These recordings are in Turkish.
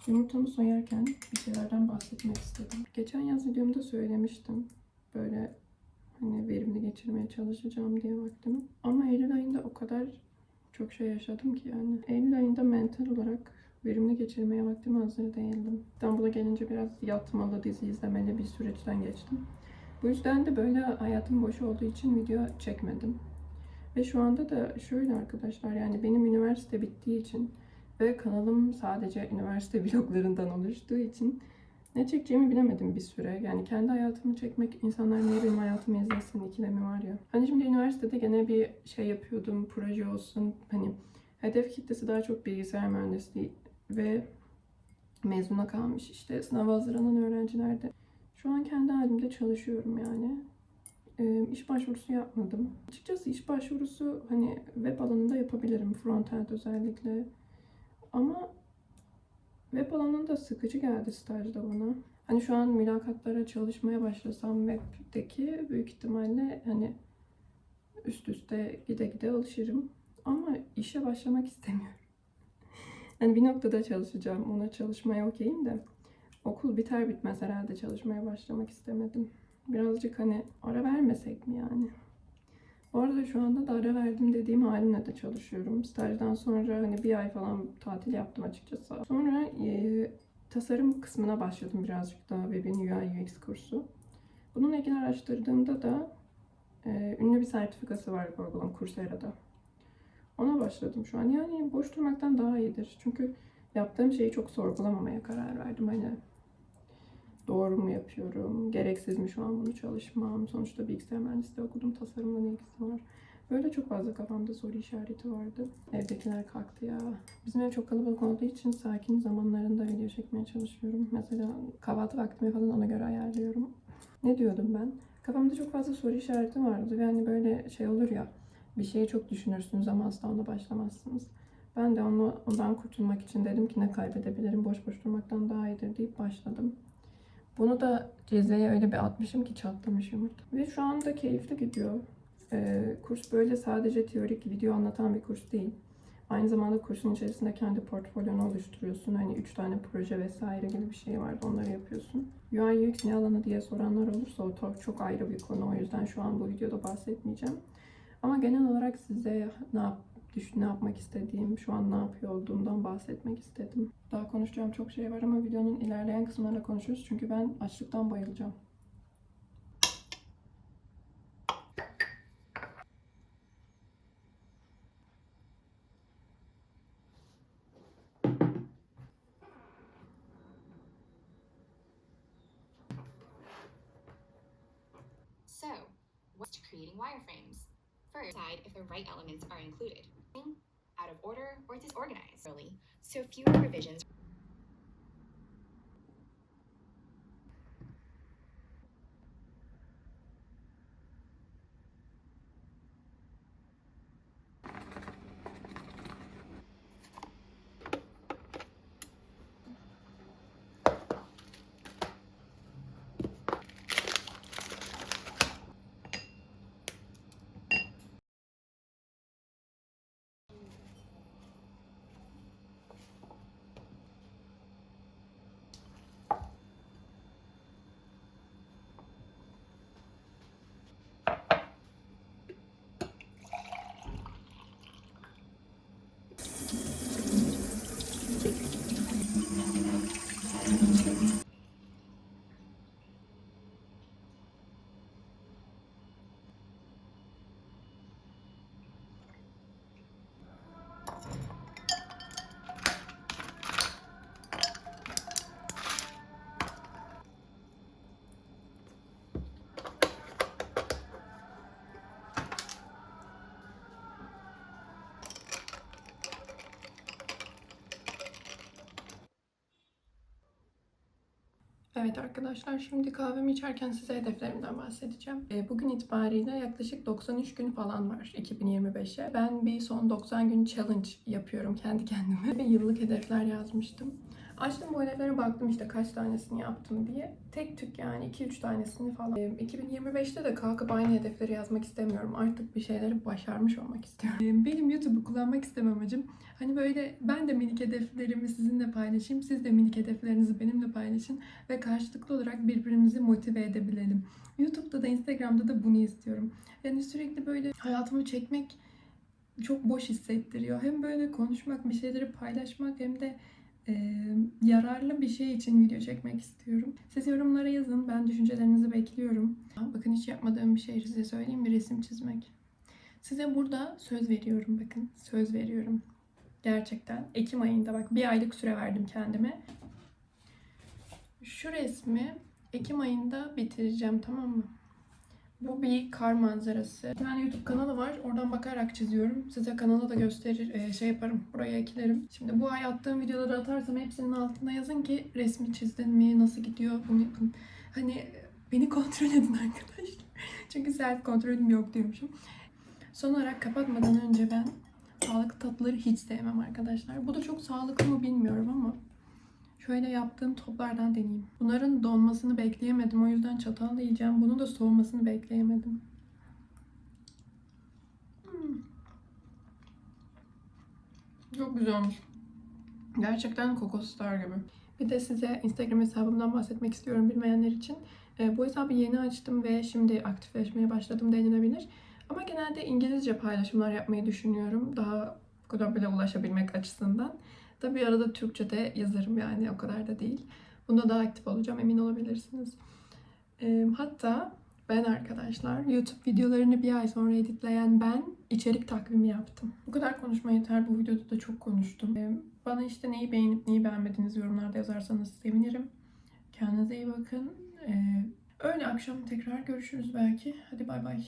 Yumurtamı soyarken bir şeylerden bahsetmek istedim. Geçen yaz videomda söylemiştim. Böyle hani verimli geçirmeye çalışacağım diye vaktimi. Ama Eylül ayında o kadar çok şey yaşadım ki yani. Eylül ayında mental olarak verimli geçirmeye vaktime hazır değildim. İstanbul'a gelince biraz yatmalı, dizi izlemeli bir süreçten geçtim. Bu yüzden de böyle hayatım boş olduğu için video çekmedim. Ve şu anda da şöyle arkadaşlar, yani benim üniversite bittiği için ve kanalım sadece üniversite vloglarından oluştuğu için ne çekeceğimi bilemedim bir süre. Yani kendi hayatımı çekmek, insanlar niye benim hayatımı izlesin ikilemi var ya. Hani şimdi üniversitede gene bir şey yapıyordum, proje olsun. Hani hedef kitlesi daha çok bilgisayar mühendisliği ve mezuna kalmış işte sınava hazırlanan öğrencilerde. Şu an kendi halimde çalışıyorum yani. İş başvurusu yapmadım. Açıkçası iş başvurusu hani web alanında yapabilirim, frontend özellikle. Ama web alanında sıkıcı geldi stajda bana. Hani şu an mülakatlara çalışmaya başlasam web'deki büyük ihtimalle hani üst üste gide gide alışırım. Ama işe başlamak istemiyorum. Yani bir noktada çalışacağım. Ona çalışmaya okeyim de. Okul biter bitmez herhalde çalışmaya başlamak istemedim. Birazcık hani ara vermesek mi yani? Bu arada şu anda da ara verdim dediğim halimle de çalışıyorum. Stajdan sonra hani bir ay falan tatil yaptım açıkçası. Sonra tasarım kısmına başladım birazcık daha, web'in UI UX kursu. Bununla ilgili araştırdığımda da ünlü bir sertifikası var Google'ın Coursera'da. Ona başladım şu an. Yani boş durmaktan daha iyidir. Çünkü yaptığım şeyi çok sorgulamamaya karar verdim. Hani doğru mu yapıyorum? Gereksiz mi şu an bunu çalışmam? Sonuçta bilgisayar mühendisliği okudum. Tasarımla ne ilgisi var? Böyle çok fazla kafamda soru işareti vardı. Evdekiler kalktı ya. Bizim ev çok kalabalık olduğu için sakin zamanlarında video çekmeye çalışıyorum. Mesela kahvaltı vaktimi falan ona göre ayarlıyorum. Ne diyordum ben? Kafamda çok fazla soru işareti vardı ve hani böyle şey olur ya, bir şeyi çok düşünürsünüz ama asla ona başlamazsınız. Ben de ondan kurtulmak için dedim ki ne kaybedebilirim, boş boş durmaktan daha iyidir deyip başladım. Bunu da cezveye öyle bir atmışım ki çatlamış yumurta. Ve şu anda keyifli gidiyor. Kurs böyle sadece teorik video anlatan bir kurs değil. Aynı zamanda kursun içerisinde kendi portfolyonu oluşturuyorsun. Hani 3 tane proje vesaire gibi bir şey vardı. Onları yapıyorsun. UI UX ne alanı diye soranlar olursa o çok ayrı bir konu. O yüzden şu an bu videoda bahsetmeyeceğim. Ama genel olarak size ne yapmak istediğim, şu an ne yapıyor olduğumdan bahsetmek istedim. Daha konuşacağım çok şey var ama videonun ilerleyen kısımlarında konuşuruz. Çünkü ben açlıktan bayılacağım. So, what's creating wireframes? First, decide if the right elements are included. Out of order or disorganized, really. So fewer revisions. Evet arkadaşlar, şimdi kahvemi içerken size hedeflerimden bahsedeceğim. Bugün itibariyle yaklaşık 93 gün falan var 2025'e. Ben bir son 90 gün challenge yapıyorum kendi kendime ve yıllık hedefler yazmıştım. Açtım bu hedeflere, baktım işte kaç tanesini yaptım diye. Tek tük yani 2-3 tanesini falan. 2025'te de kalkıp aynı hedefleri yazmak istemiyorum. Artık bir şeyleri başarmış olmak istiyorum. Benim YouTube'u kullanmak istemem amacım. Hani böyle ben de minik hedeflerimi sizinle paylaşayım. Siz de minik hedeflerinizi benimle paylaşın. Ve karşılıklı olarak birbirimizi motive edebilelim. YouTube'da da Instagram'da da bunu istiyorum. Yani sürekli böyle hayatımı çekmek çok boş hissettiriyor. Hem böyle konuşmak, bir şeyleri paylaşmak hem de yararlı bir şey için video çekmek istiyorum. Siz yorumlara yazın. Ben düşüncelerinizi bekliyorum. Bakın hiç yapmadığım bir şey size söyleyeyim. Bir resim çizmek. Size burada söz veriyorum bakın. Söz veriyorum. Gerçekten. Ekim ayında bak bir aylık süre verdim kendime. Şu resmi Ekim ayında bitireceğim, tamam mı? Bu bir kar manzarası. Bir tane YouTube kanalı var. Oradan bakarak çiziyorum. Size kanalı da gösterir, şey yaparım. Buraya eklerim. Şimdi bu ay attığım videoları atarsam hepsinin altına yazın ki resmi çizdin mi, nasıl gidiyor, bunu yapın. Hani beni kontrol edin arkadaşlar. Çünkü self kontrolüm yok diyormuşum. Son olarak kapatmadan önce ben sağlıklı tatlıları hiç sevmem arkadaşlar. Bu da çok sağlıklı mı bilmiyorum ama şöyle yaptığım toplardan deneyeyim. Bunların donmasını bekleyemedim. O yüzden çatalla yiyeceğim. Bunun da soğumasını bekleyemedim. Çok güzel olmuş. Gerçekten kokoslar gibi. Bir de size Instagram hesabımdan bahsetmek istiyorum bilmeyenler için. Bu hesabı yeni açtım ve şimdi aktifleşmeye başladım denilebilir. Ama genelde İngilizce paylaşımlar yapmayı düşünüyorum. Daha globale ulaşabilmek açısından. Tabii arada Türkçe de yazarım yani, o kadar da değil. Bunda daha aktif olacağım, emin olabilirsiniz. Hatta ben arkadaşlar YouTube videolarını bir ay sonra editleyen ben içerik takvimi yaptım. Bu kadar konuşma yeter. Bu videoda da çok konuştum. Bana işte neyi beğenip neyi beğenmediğinizi yorumlarda yazarsanız sevinirim. Kendinize iyi bakın. Öğle akşam tekrar görüşürüz belki. Hadi bay bay.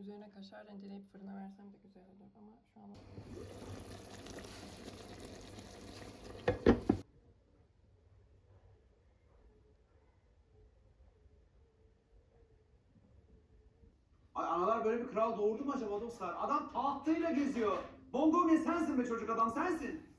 Üzerine kaşar rendeleyip fırına versem de güzel olur ama şu an... Ay analar böyle bir kral doğurdu mu acaba dostlar? Adam tahtıyla geziyor. Bongo ne sensin be çocuk adam sensin.